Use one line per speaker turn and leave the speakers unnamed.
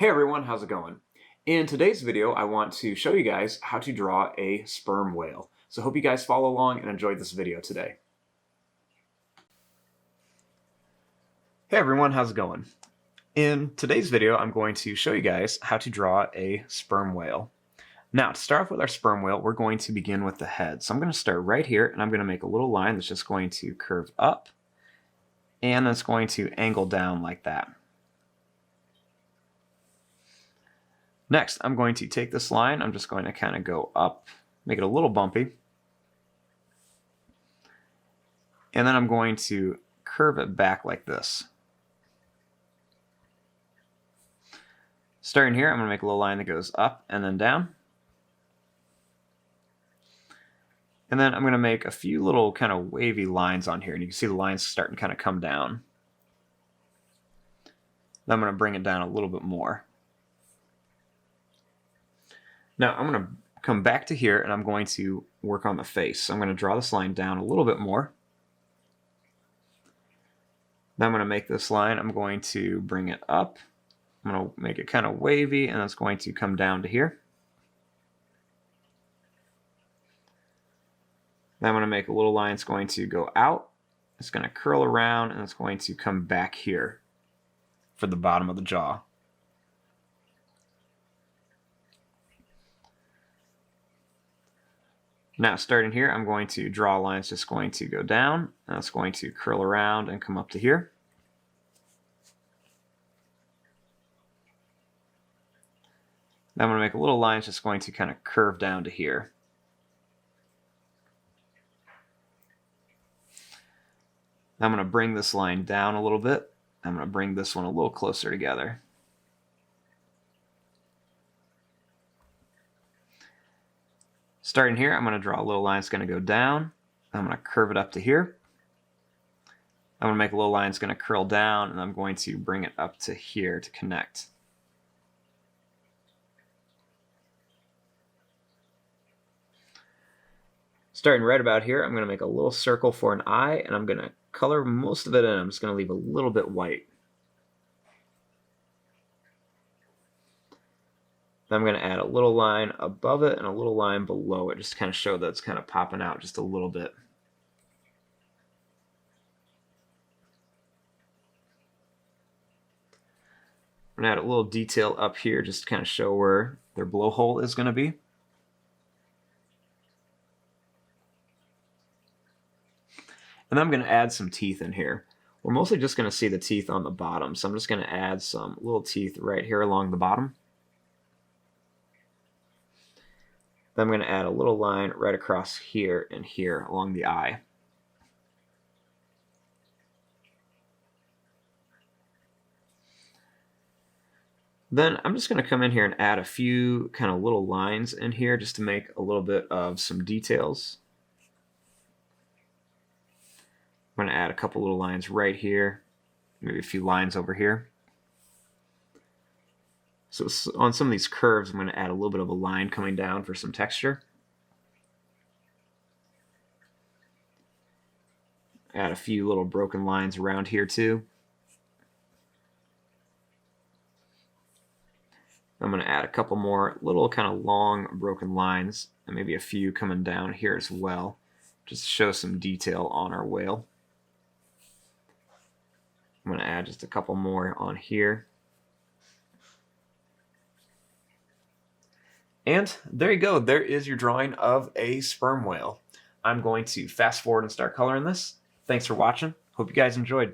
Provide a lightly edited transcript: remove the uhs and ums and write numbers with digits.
Hey everyone, how's it going? In today's video, I want to show you guys how to draw a sperm whale. So hope you guys follow along and enjoy this video today. Hey everyone, how's it going? In today's video, I'm going to show you guys how to draw a sperm whale. Now, to start off with our sperm whale, we're going to begin with the head. So I'm going to start right here, and I'm going to make a little line that's just going to curve up, and it's going to angle down like that. Next, I'm going to take this line, I'm just going to kind of go up, make it a little bumpy, and then I'm going to curve it back like this. Starting here, I'm going to make a little line that goes up and then down. And then I'm going to make a few little kind of wavy lines on here, and you can see the lines starting to kind of come down. Then I'm going to bring it down a little bit more. Now I'm going to come back to here and I'm going to work on the face. So I'm going to draw this line down a little bit more. Then I'm going to make this line, I'm going to bring it up. I'm going to make it kind of wavy, and it's going to come down to here. Then I'm going to make a little line that's going to go out. It's going to curl around, and it's going to come back here for the bottom of the jaw. Now, starting here, I'm going to draw a line that's just going to go down, and it's going to curl around and come up to here. Then I'm going to make a little line that's just going to kind of curve down to here. Now I'm going to bring this line down a little bit. I'm going to bring this one a little closer together. Starting here, I'm going to draw a little line that's going to go down. I'm going to curve it up to here. I'm going to make a little line that's going to curl down, and I'm going to bring it up to here to connect. Starting right about here, I'm going to make a little circle for an eye, and I'm going to color most of it in. I'm just going to leave a little bit white. Then I'm going to add a little line above it and a little line below it, just to kind of show that it's kind of popping out just a little bit. I'm going to add a little detail up here just to kind of show where their blowhole is going to be. And then I'm going to add some teeth in here. We're mostly just going to see the teeth on the bottom, so I'm just going to add some little teeth right here along the bottom. Then I'm going to add a little line right across here and here along the eye. Then I'm just going to come in here and add a few kind of little lines in here just to make a little bit of some details. I'm going to add a couple little lines right here, maybe a few lines over here. So on some of these curves, I'm going to add a little bit of a line coming down for some texture. Add a few little broken lines around here too. I'm going to add a couple more little kind of long broken lines, and maybe a few coming down here as well, just to show some detail on our whale. I'm going to add just a couple more on here. And there you go. There is your drawing of a sperm whale. I'm going to fast forward and start coloring this. Thanks for watching. Hope you guys enjoyed.